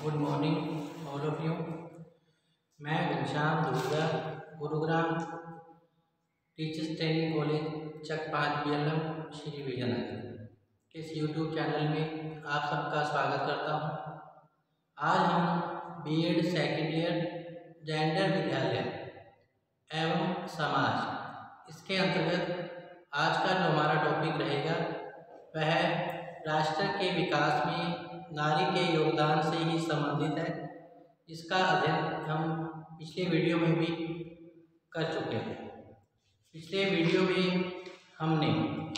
Good morning all of you. मैं घनश्याम दूसरा Gurugram teachers training college चक-5 BLM श्री विजयनगर के इस यूट्यूब चैनल में आप सबका स्वागत करता हूं। आज हम B.Ed सेकेंड ईयर जेंडर विद्यालय एवं समाज इसके अंतर्गत आज का जो हमारा टॉपिक रहेगा वह राष्ट्र के विकास में नारी के योगदान से ही संबंधित है। इसका अध्ययन हम पिछले वीडियो में भी कर चुके हैं। पिछले वीडियो में हमने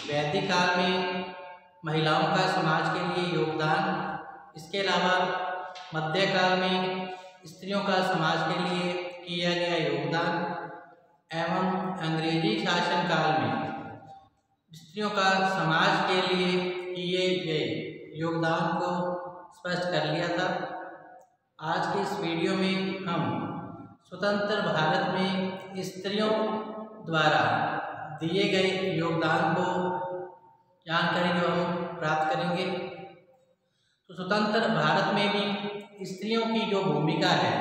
वैदिक काल में महिलाओं का समाज के लिए योगदान, इसके अलावा मध्यकाल में स्त्रियों का समाज के लिए किया गया योगदान एवं अंग्रेजी शासन काल में स्त्रियों का समाज के लिए किए गए योगदान को स्पष्ट कर लिया था। आज के इस वीडियो में हम स्वतंत्र भारत में स्त्रियों द्वारा दिए गए योगदान को जानकारी जो हम प्राप्त करेंगे। तो स्वतंत्र भारत में भी स्त्रियों की जो भूमिका है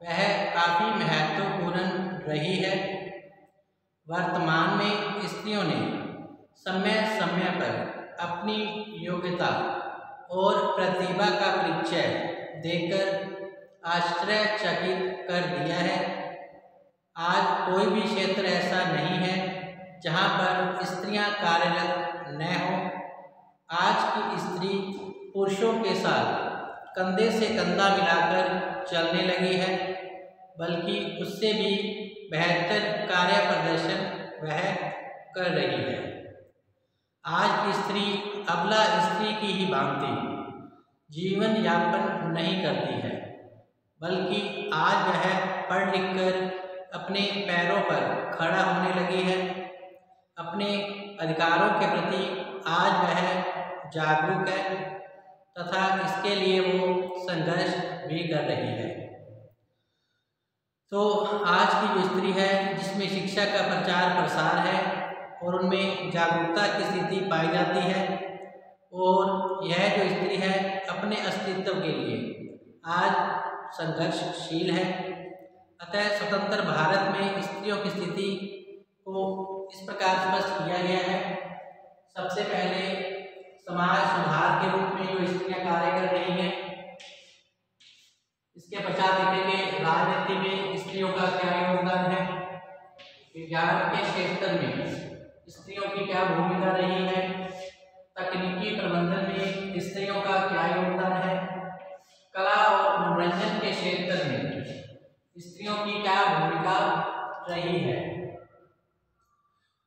वह काफ़ी महत्वपूर्ण रही है। वर्तमान में स्त्रियों ने समय समय पर अपनी योग्यता और प्रतिभा का परिचय देकर आश्चर्यचकित कर दिया है। आज कोई भी क्षेत्र ऐसा नहीं है जहां पर स्त्रियां कार्यरत न हो। आज की स्त्री पुरुषों के साथ कंधे से कंधा मिलाकर चलने लगी है, बल्कि उससे भी बेहतर कार्य प्रदर्शन वह कर रही है। आज की स्त्री अबला स्त्री की ही भांति जीवन यापन नहीं करती है, बल्कि आज वह पढ़ लिख कर अपने पैरों पर खड़ा होने लगी है। अपने अधिकारों के प्रति आज वह जागरूक है तथा इसके लिए वो संघर्ष भी कर रही है। तो आज की जो स्त्री है जिसमें शिक्षा का प्रचार प्रसार है और उनमें जागरूकता की स्थिति पाई जाती है, और यह जो स्त्री है अपने अस्तित्व के लिए आज संघर्षशील है। अतः स्वतंत्र भारत में स्त्रियों की स्थिति को इस प्रकार स्पष्ट किया गया है। सबसे पहले समाज सुधार के रूप में जो स्त्रियां कार्य कर रही हैं, इसके पश्चात देखेंगे राजनीति में स्त्रियों का क्या योगदान है, विज्ञान के क्षेत्र में स्त्रियों की क्या भूमिका रही है, तकनीकी प्रबंधन में स्त्रियों का क्या योगदान है, कला और मनोरंजन के क्षेत्र में स्त्रियों की क्या भूमिका रही है।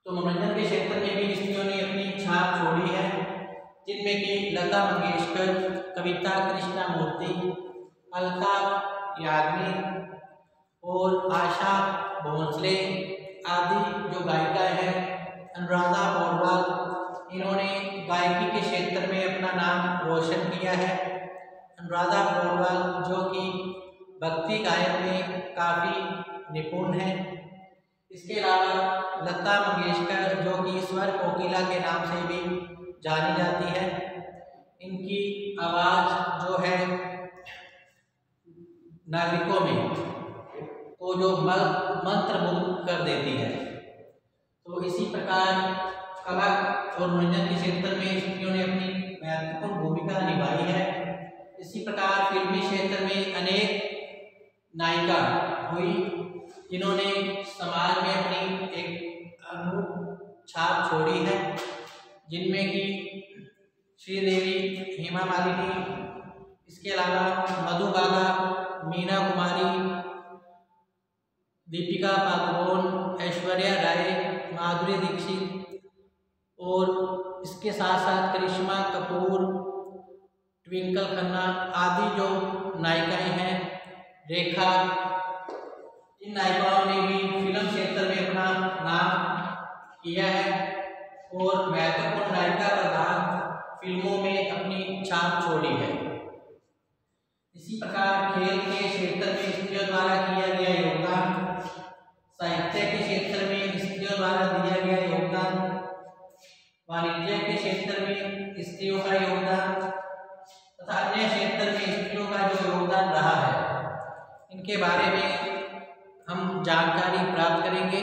तो मनोरंजन के क्षेत्र में भी स्त्रियों ने अपनी छाप छोड़ी है, जिनमें कि लता मंगेशकर, कविता कृष्णमूर्ति, अलका याग्निक और आशा भोसले आदि जो गायिकाएं हैं, अनुराधा पौडवाल, इन्होंने गायकी के क्षेत्र में अपना नाम रोशन किया है। अनुराधा पौडवाल जो कि भक्ति गायन में काफ़ी निपुण है। इसके अलावा लता मंगेशकर जो कि स्वर कोकिला के नाम से भी जानी जाती है। इनकी आवाज़ जो है नागरिकों में तो जो मंत्रमुग्ध कर देती है। तो इसी प्रकार कला और मनोरंजन के क्षेत्र में स्त्रियों ने अपनी महत्वपूर्ण भूमिका निभाई है। इसी प्रकार फिल्मी क्षेत्र में अनेक नायिका हुई जिन्होंने समाज में अपनी एक अनूठी छाप छोड़ी है, जिनमें कि श्रीदेवी, हेमा मालिनी, इसके अलावा मधुबाला, मीना कुमारी, दीपिका पादुकोण, ऐश्वर्या राय, माधुरी दीक्षित और इसके साथ साथ करिश्मा कपूर, ट्विंकल खन्ना आदि जो नायिकाएं हैं, रेखा, इन नायिकाओं ने भी फिल्म क्षेत्र में अपना नाम किया है और महत्वपूर्ण नायिका प्रधान फिल्मों में अपनी छाप छोड़ी है। इसी प्रकार खेल के क्षेत्र में स्त्रियों द्वारा किया गया योगदान, साहित्य के क्षेत्र में स्त्रियों द्वारा दिया गया योगदान, वाणिज्य के क्षेत्र में स्त्रियों का योगदान तथा अन्य क्षेत्र में स्त्रियों का जो इनके बारे में हम जानकारी प्राप्त करेंगे।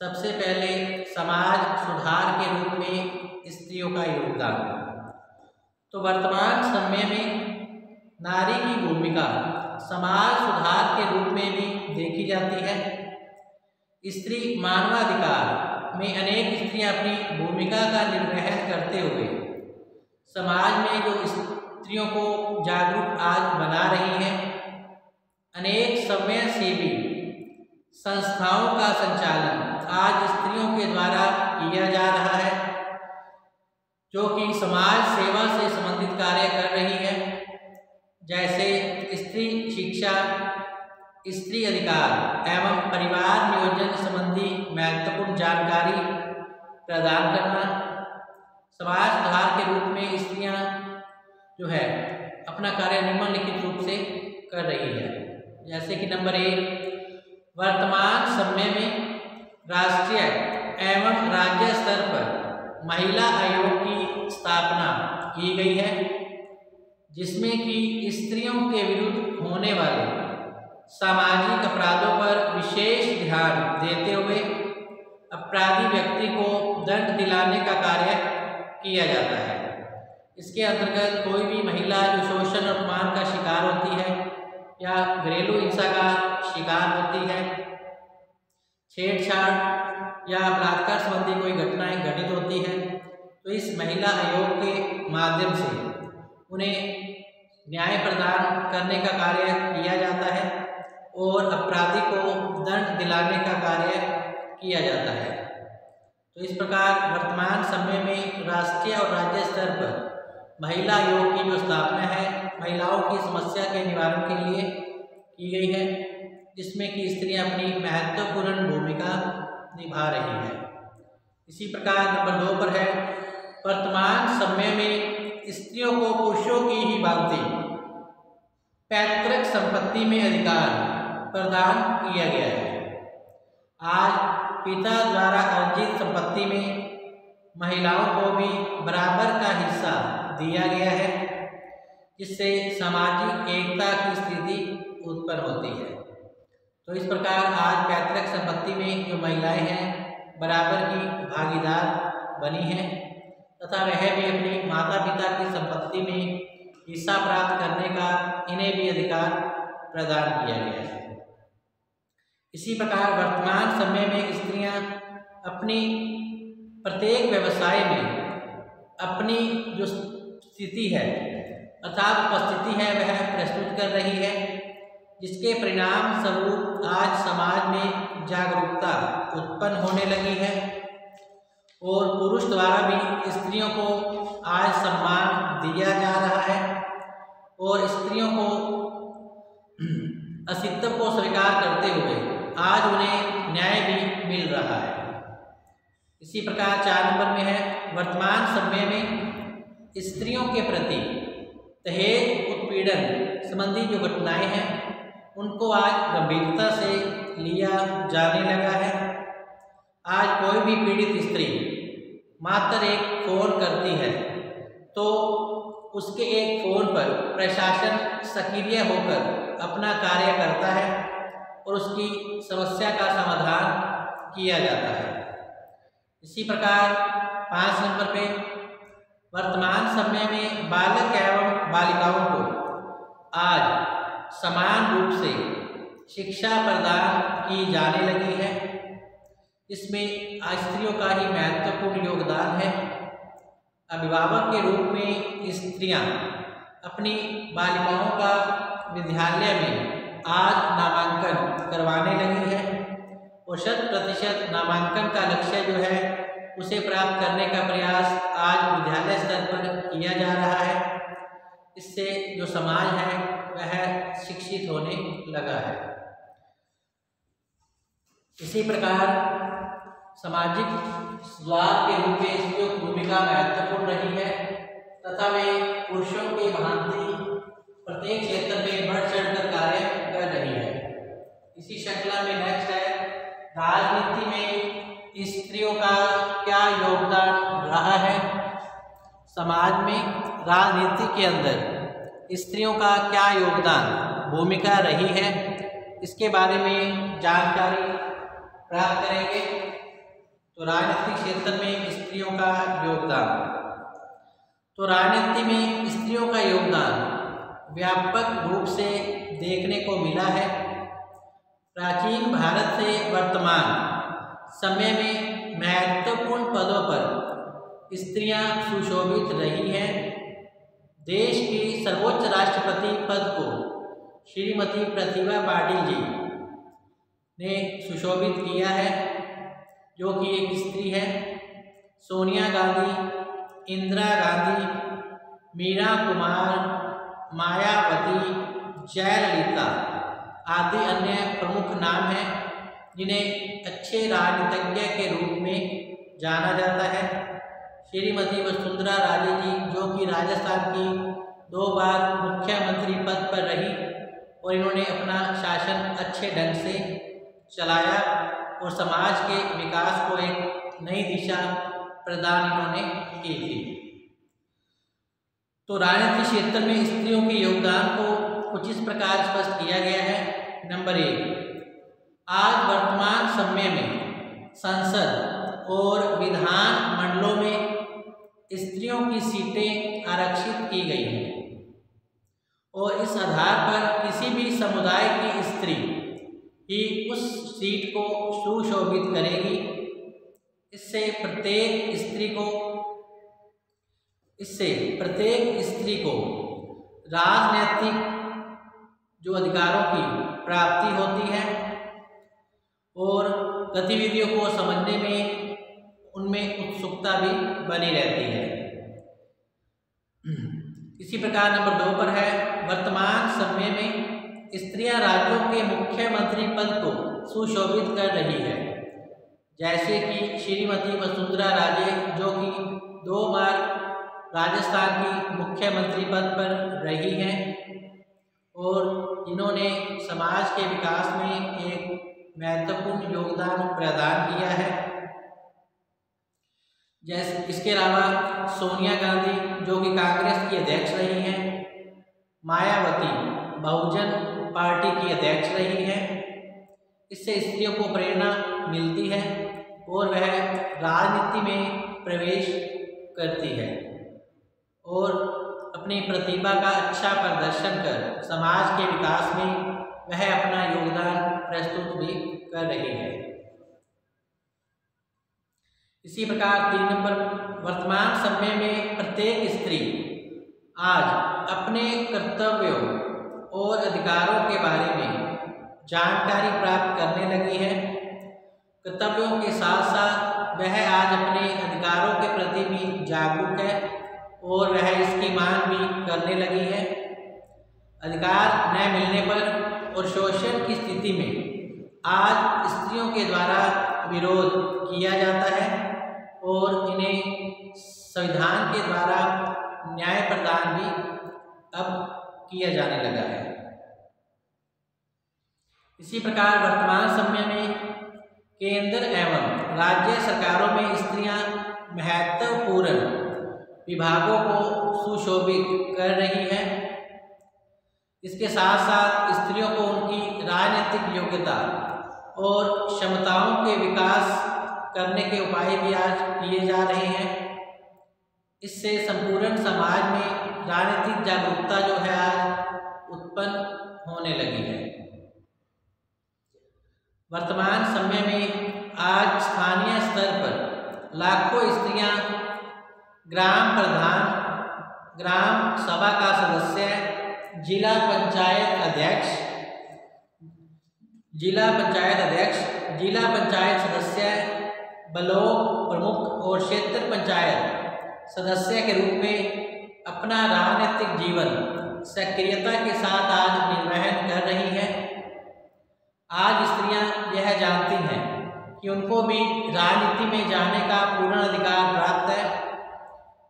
सबसे पहले समाज सुधार के रूप में स्त्रियों का योगदान। तो वर्तमान समय में नारी की भूमिका समाज सुधार के रूप में भी देखी जाती है। स्त्री मानवाधिकार में अनेक स्त्रियां अपनी भूमिका का निर्वहन करते हुए समाज में जो स्त्रियों को जागरूक आज बना रही हैं। अनेक समाजसेवी संस्थाओं का संचालन आज स्त्रियों के द्वारा किया जा रहा है, जो कि समाज सेवा से संबंधित कार्य कर रही है, जैसे स्त्री शिक्षा, स्त्री अधिकार एवं परिवार नियोजन संबंधी महत्वपूर्ण जानकारी प्रदान करना। समाज सुधार के रूप में स्त्रियां जो है अपना कार्य निम्नलिखित रूप से कर रही है। जैसे कि नंबर 1, वर्तमान समय में राष्ट्रीय एवं राज्य स्तर पर महिला आयोग की स्थापना की गई है, जिसमें कि स्त्रियों के विरुद्ध होने वाले सामाजिक अपराधों पर विशेष ध्यान देते हुए अपराधी व्यक्ति को दंड दिलाने का कार्य किया जाता है। इसके अंतर्गत कोई भी महिला जो शोषण और अपमान का शिकार होती है या घरेलू हिंसा का शिकार होती है, छेड़छाड़ या बलात्कार संबंधी कोई घटनाएं घटित होती है, तो इस महिला आयोग के माध्यम से उन्हें न्याय प्रदान करने का कार्य किया जाता है और अपराधी को दंड दिलाने का कार्य किया जाता है। तो इस प्रकार वर्तमान समय में राष्ट्रीय और राज्य स्तर पर महिला आयोग की जो स्थापना है महिलाओं की समस्या के निवारण के लिए की गई है, जिसमें कि स्त्रियां अपनी महत्वपूर्ण भूमिका निभा रही है। इसी प्रकार नंबर 2 पर है, वर्तमान समय में स्त्रियों को पुरुषों की ही भांति पैतृक संपत्ति में अधिकार प्रदान किया गया है। आज पिता द्वारा अर्जित संपत्ति में महिलाओं को भी बराबर का हिस्सा दिया गया है, जिससे सामाजिक एकता की स्थिति उत्पन्न होती है। तो इस प्रकार आज पैतृक संपत्ति में जो महिलाएं हैं बराबर की भागीदार बनी हैं तथा वह भी अपनी माता पिता की संपत्ति में हिस्सा प्राप्त करने का इन्हें भी अधिकार प्रदान किया गया है। इसी प्रकार वर्तमान समय में स्त्रियां अपनी प्रत्येक व्यवसाय में अपनी जो स्थिति है अर्थात उपस्थिति है वह प्रस्तुत कर रही है, जिसके परिणाम स्वरूप आज समाज में जागरूकता उत्पन्न होने लगी है और पुरुष द्वारा भी स्त्रियों को आज सम्मान दिया जा रहा है और स्त्रियों को अस्तित्व को स्वीकार करते हुए आज उन्हें न्याय भी मिल रहा है। इसी प्रकार 4 नंबर में है, वर्तमान समय में स्त्रियों के प्रति दहेज उत्पीड़न संबंधी जो घटनाएं हैं उनको आज गंभीरता से लिया जाने लगा है। आज कोई भी पीड़ित स्त्री मात्र एक फ़ोन करती है तो उसके एक फ़ोन पर प्रशासन सक्रिय होकर अपना कार्य करता है और उसकी समस्या का समाधान किया जाता है। इसी प्रकार 5 नंबर पे वर्तमान समय में बालक एवं बालिकाओं को आज समान रूप से शिक्षा प्रदान की जाने लगी है। इसमें स्त्रियों का ही महत्वपूर्ण योगदान है। अभिभावक के रूप में स्त्रियां अपनी बालिकाओं का विद्यालय में आज नामांकन करवाने लगी है और 100% नामांकन का लक्ष्य जो है उसे प्राप्त करने का प्रयास आज विद्यालय स्तर पर किया जा रहा है। इससे जो समाज है वह शिक्षित होने लगा है। इसी प्रकार सामाजिक सुधार के रूप में स्त्रियों की भूमिका महत्वपूर्ण रही है तथा वे पुरुषों के भांति प्रत्येक क्षेत्र में बढ़ चढ़कर कार्य कर रही है। इसी श्रृंखला में नेक्स्ट है, राजनीति में स्त्रियों का क्या योगदान रहा है। समाज में राजनीति के अंदर स्त्रियों का क्या योगदान भूमिका रही है, इसके बारे में जानकारी प्राप्त करेंगे। तो राजनीतिक क्षेत्र में स्त्रियों का योगदान। तो राजनीति में स्त्रियों का योगदान व्यापक रूप से देखने को मिला है। प्राचीन भारत से वर्तमान समय में महत्वपूर्ण पदों पर स्त्रियां सुशोभित रही हैं। देश की सर्वोच्च राष्ट्रपति पद को श्रीमती प्रतिभा पाटिल जी ने सुशोभित किया है, जो कि एक स्त्री है। सोनिया गांधी, इंदिरा गांधी, मीरा कुमार, मायावती, जयललिता आदि अन्य प्रमुख नाम हैं जिन्हें अच्छे राजनीतिज्ञ के रूप में जाना जाता है। श्रीमती वसुंधरा राजे जी, जो कि राजस्थान की 2 बार मुख्यमंत्री पद पर रही और इन्होंने अपना शासन अच्छे ढंग से चलाया और समाज के विकास को एक नई दिशा प्रदान इन्होंने की थी। तो राजनीतिक क्षेत्र में स्त्रियों के योगदान को कुछ इस प्रकार स्पष्ट किया गया है। नंबर 1, आज वर्तमान समय में संसद और विधान मंडलों में स्त्रियों की सीटें आरक्षित की गई हैं और इस आधार पर किसी भी समुदाय की स्त्री ही उस सीट को सुशोभित करेगी। इससे प्रत्येक स्त्री को राजनीतिक जो अधिकारों की प्राप्ति होती है और गतिविधियों को समझने में उनमें उत्सुकता भी बनी रहती है। इसी प्रकार नंबर 2 पर है, वर्तमान समय में स्त्रियां राज्यों के मुख्यमंत्री पद को सुशोभित कर रही है, जैसे कि श्रीमती वसुंधरा राजे, जो कि 2 बार राजस्थान की मुख्यमंत्री पद पर रही हैं और जिन्होंने समाज के विकास में एक महत्वपूर्ण योगदान प्रदान किया है। जैसे इसके अलावा सोनिया गांधी, जो कि कांग्रेस की अध्यक्ष रही हैं, मायावती बहुजन पार्टी की अध्यक्ष रही हैं। इससे स्त्रियों को प्रेरणा मिलती है और वह राजनीति में प्रवेश करती है और अपनी प्रतिभा का अच्छा प्रदर्शन कर समाज के विकास में वह अपना योगदान प्रस्तुत भी कर रही है। इसी प्रकार 3 नंबर, वर्तमान समय में प्रत्येक स्त्री आज अपने कर्तव्यों और अधिकारों के बारे में जानकारी प्राप्त करने लगी है। कर्तव्यों के साथ साथ वह आज अपने अधिकारों के प्रति भी जागरूक है और वह इसकी मांग भी करने लगी है। अधिकार न मिलने पर और शोषण की स्थिति में आज स्त्रियों के द्वारा विरोध किया जाता है और इन्हें संविधान के द्वारा न्याय प्रदान भी अब किया जाने लगा है। इसी प्रकार वर्तमान समय में केंद्र एवं राज्य सरकारों में स्त्रियां महत्वपूर्ण विभागों को सुशोभित कर रही हैं। इसके साथ साथ स्त्रियों को उनकी राजनीतिक योग्यता और क्षमताओं के विकास करने के उपाय भी आज किए जा रहे हैं। इससे संपूर्ण समाज में राजनीतिक जागरूकता जो है आज उत्पन्न होने लगी है। वर्तमान समय में आज स्थानीय स्तर पर लाखों स्त्रियां ग्राम प्रधान, ग्राम सभा का सदस्य, जिला पंचायत अध्यक्ष, जिला पंचायत सदस्य, ब्लॉक प्रमुख और क्षेत्र पंचायत सदस्य के रूप में अपना राजनीतिक जीवन सक्रियता के साथ आज निर्वहन कर रही है। आज स्त्रियां यह जानती हैं कि उनको भी राजनीति में जाने का पूर्ण अधिकार प्राप्त है।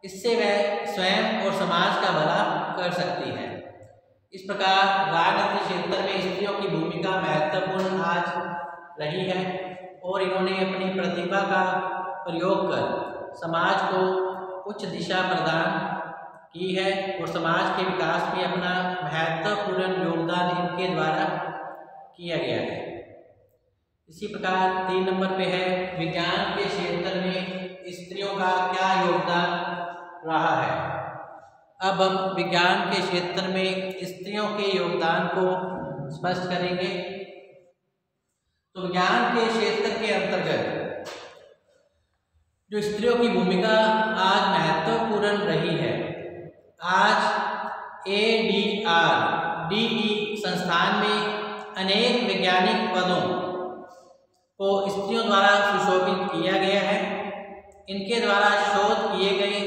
इससे वह स्वयं और समाज का भला कर सकती है। इस प्रकार राजनीतिक क्षेत्र में स्त्रियों की भूमिका महत्वपूर्ण आज रही है और इन्होंने अपनी प्रतिभा का प्रयोग कर समाज को उच्च दिशा प्रदान की है और समाज के विकास में अपना महत्वपूर्ण योगदान इनके द्वारा किया गया है। इसी प्रकार 3 नंबर पे है विज्ञान के क्षेत्र में स्त्रियों का क्या योगदान रहा है। अब हम विज्ञान के क्षेत्र में स्त्रियों के योगदान को स्पष्ट करेंगे। तो विज्ञान के क्षेत्र के अंतर्गत जो स्त्रियों की भूमिका आज महत्वपूर्ण रही है, आज ADR-DE संस्थान में अनेक वैज्ञानिक पदों को स्त्रियों द्वारा सुशोभित किया गया है। इनके द्वारा शोध किए गए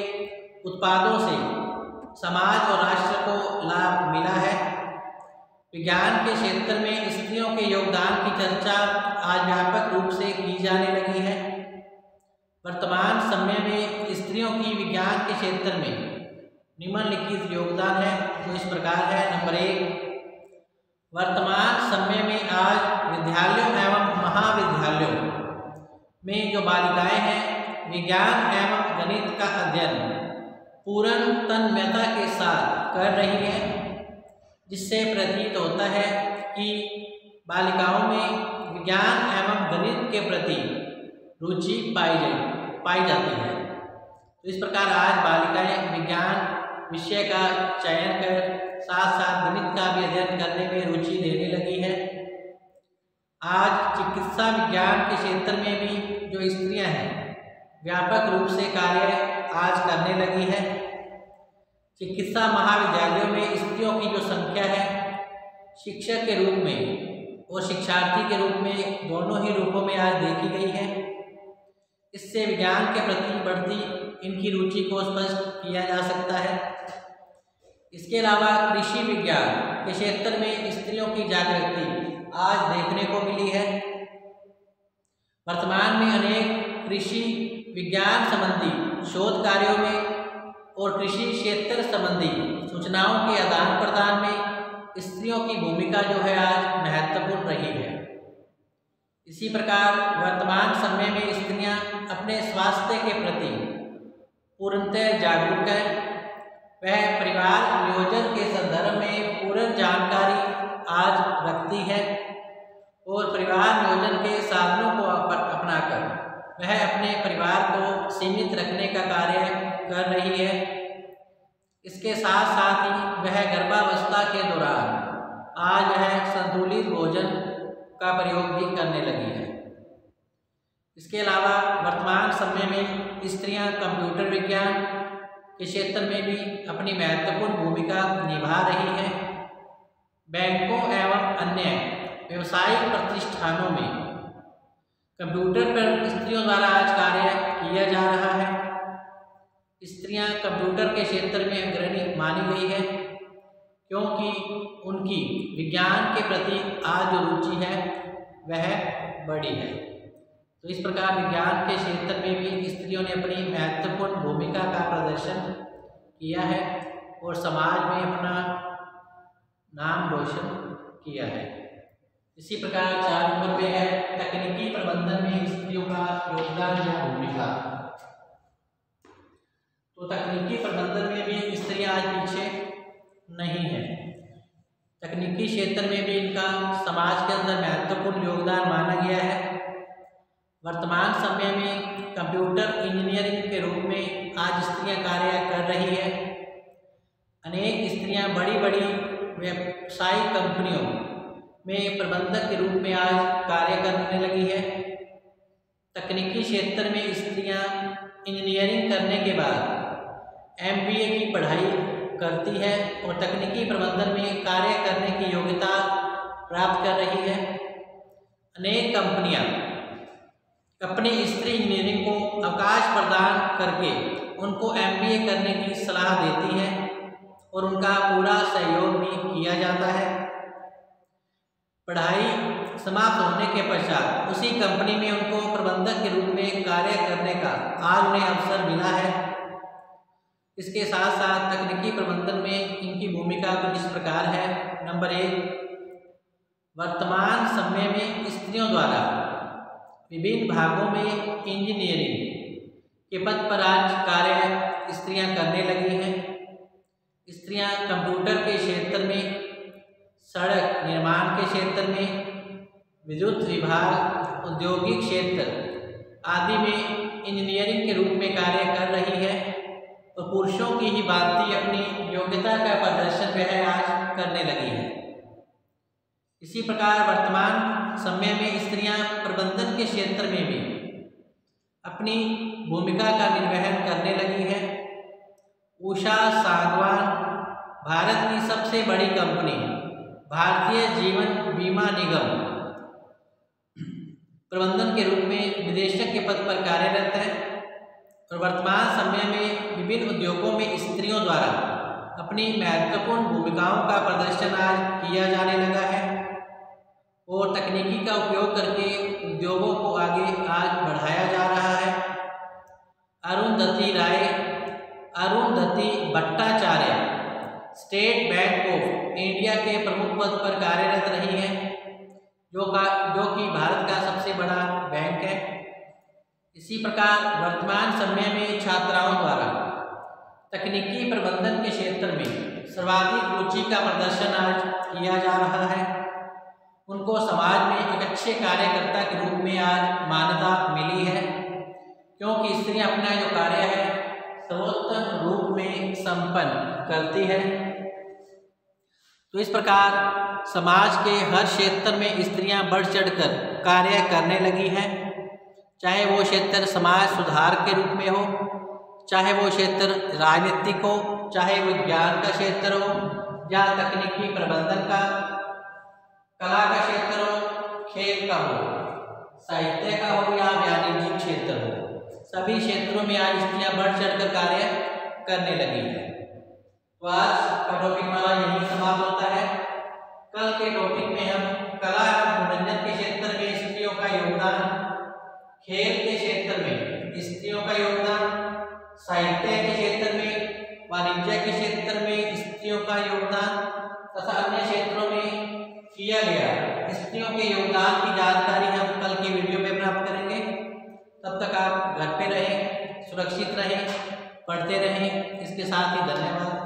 उत्पादों से समाज और राष्ट्र को लाभ मिला है। विज्ञान के क्षेत्र में स्त्रियों के योगदान की चर्चा आज व्यापक रूप से की जाने लगी है। वर्तमान समय में स्त्रियों की विज्ञान के क्षेत्र में निम्नलिखित योगदान है जो इस प्रकार है। नंबर 1, वर्तमान समय में आज विद्यालयों एवं महाविद्यालयों में जो बालिकाएं हैं विज्ञान एवं गणित का अध्ययन पूर्ण तन्मयता के साथ कर रही हैं, जिससे प्रतीत होता है कि बालिकाओं में विज्ञान एवं गणित के प्रति रुचि पाई जाती है। तो इस प्रकार आज बालिकाएं विज्ञान विषय का चयन कर साथ साथ गणित का भी अध्ययन करने में रुचि लेने लगी है। आज चिकित्सा विज्ञान के क्षेत्र में भी जो स्त्रियां हैं व्यापक रूप से कार्य आज करने लगी है। चिकित्सा महाविद्यालयों में स्त्रियों की जो संख्या है शिक्षक के रूप में और शिक्षार्थी के रूप में दोनों ही रूपों में आज देखी गई है। इससे विज्ञान के प्रति बढ़ती इनकी रुचि को स्पष्ट किया जा सकता है। इसके अलावा कृषि विज्ञान के क्षेत्र में स्त्रियों की जागृति आज देखने को मिली है। वर्तमान में अनेक कृषि विज्ञान संबंधी शोध कार्यों में और कृषि क्षेत्र संबंधी सूचनाओं के आदान प्रदान में स्त्रियों की भूमिका जो है आज महत्वपूर्ण रही है। इसी प्रकार वर्तमान समय में स्त्रियां अपने स्वास्थ्य के प्रति पूर्णतः जागरूक है। वह परिवार नियोजन के संदर्भ में पूर्ण जानकारी आज रखती है और परिवार नियोजन के साधनों को अपनाकर वह अपने परिवार को सीमित रखने का कार्य कर रही है। इसके साथ साथ ही वह गर्भावस्था के दौरान आज वह संतुलित भोजन का प्रयोग भी करने लगी है। इसके अलावा वर्तमान समय में स्त्रियां कंप्यूटर विज्ञान के क्षेत्र में भी अपनी महत्वपूर्ण भूमिका निभा रही हैं। बैंकों एवं अन्य व्यवसायिक प्रतिष्ठानों में कंप्यूटर पर स्त्रियों द्वारा आज कार्य किया जा रहा है। स्त्रियां कंप्यूटर के क्षेत्र में अग्रणी मानी गई है क्योंकि उनकी विज्ञान के प्रति आज जो रुचि है वह बड़ी है। तो इस प्रकार विज्ञान के क्षेत्र में भी स्त्रियों ने अपनी महत्वपूर्ण भूमिका का प्रदर्शन किया है और समाज में अपना नाम रोशन किया है। इसी प्रकार 4 नंबर पे है तकनीकी प्रबंधन में स्त्रियों का योगदान या भूमिका। तो तकनीकी प्रबंधन में भी स्त्रियां आज पीछे नहीं है। तकनीकी क्षेत्र में भी इनका समाज के अंदर महत्वपूर्ण योगदान माना गया है। वर्तमान समय में कंप्यूटर इंजीनियरिंग के रूप में आज स्त्रियां कार्य कर रही है। अनेक स्त्रियां बड़ी बड़ी व्यावसायिक कंपनियों में प्रबंधक के रूप में आज कार्य करने लगी है। तकनीकी क्षेत्र में स्त्रियां इंजीनियरिंग करने के बाद MBA की पढ़ाई करती है और तकनीकी प्रबंधन में कार्य करने की योग्यता प्राप्त कर रही है। अनेक कंपनियां अपनी स्त्री इंजीनियरिंग को अवकाश प्रदान करके उनको MBA करने की सलाह देती हैं और उनका पूरा सहयोग भी किया जाता है। पढ़ाई समाप्त होने के पश्चात उसी कंपनी में उनको प्रबंधक के रूप में कार्य करने का आज उन्हें अवसर मिला है। इसके साथ साथ तकनीकी प्रबंधन में इनकी भूमिका कुछ इस प्रकार है। नंबर 1, वर्तमान समय में स्त्रियों द्वारा विभिन्न भागों में इंजीनियरिंग के पद पर आज कार्य स्त्रियां करने लगी हैं। स्त्रियां कंप्यूटर के क्षेत्र में, सड़क निर्माण के क्षेत्र में, विद्युत विभाग, औद्योगिक क्षेत्र आदि में इंजीनियरिंग के रूप में कार्य कर रही है और पुरुषों की ही भांति अपनी योग्यता का प्रदर्शन वह आज करने लगी है। इसी प्रकार वर्तमान समय में स्त्रियां प्रबंधन के क्षेत्र में भी अपनी भूमिका का निर्वहन करने लगी है। उषा सागवान भारत की सबसे बड़ी कंपनी भारतीय जीवन बीमा निगम प्रबंधन के रूप में निदेशक के पद पर कार्यरत है और वर्तमान समय में विभिन्न उद्योगों में स्त्रियों द्वारा अपनी महत्वपूर्ण भूमिकाओं का प्रदर्शन आज किया जाने लगा है और तकनीकी का उपयोग करके उद्योगों को आगे आज बढ़ाया जा रहा है। Arundhati Bhattacharya state bank of India के प्रमुख पद पर कार्यरत रही हैं, जो कि भारत का सबसे बड़ा बैंक है। इसी प्रकार वर्तमान समय में छात्राओं द्वारा तकनीकी प्रबंधन के क्षेत्र में सर्वाधिक रुचि का प्रदर्शन आज किया जा रहा है। उनको समाज में एक अच्छे कार्यकर्ता के रूप में आज मान्यता मिली है, क्योंकि स्त्रियां अपना जो कार्य है सर्वोत्तम रूप में संपन्न करती है। तो इस प्रकार समाज के हर क्षेत्र में स्त्रियां बढ़ चढ़कर कार्य करने लगी हैं, चाहे वो क्षेत्र समाज सुधार के रूप में हो, चाहे वो क्षेत्र राजनीतिक हो, चाहे विज्ञान का क्षेत्र हो या तकनीकी प्रबंधन का, कला का क्षेत्र हो, खेल का हो, साहित्य का हो या वाणिज्यिक क्षेत्र हो, सभी क्षेत्रों में आज स्त्रियां बढ़ चढ़कर कार्य करने लगी हैं। तो आज का टॉपिक हमारा यही समाप्त होता है। कल के टॉपिक में हम कला एवं मनोरंजन के क्षेत्र में स्त्रियों का योगदान, खेल के क्षेत्र में स्त्रियों का योगदान, साहित्य के क्षेत्र में, वाणिज्य के क्षेत्र में स्त्रियों का योगदान तथा अन्य क्षेत्रों में किया गया स्त्रियों के योगदान की जानकारी हम कल की वीडियो में प्राप्त करेंगे। तब तक आप घर पे रहें, सुरक्षित रहें, पढ़ते रहें। इसके साथ ही धन्यवाद।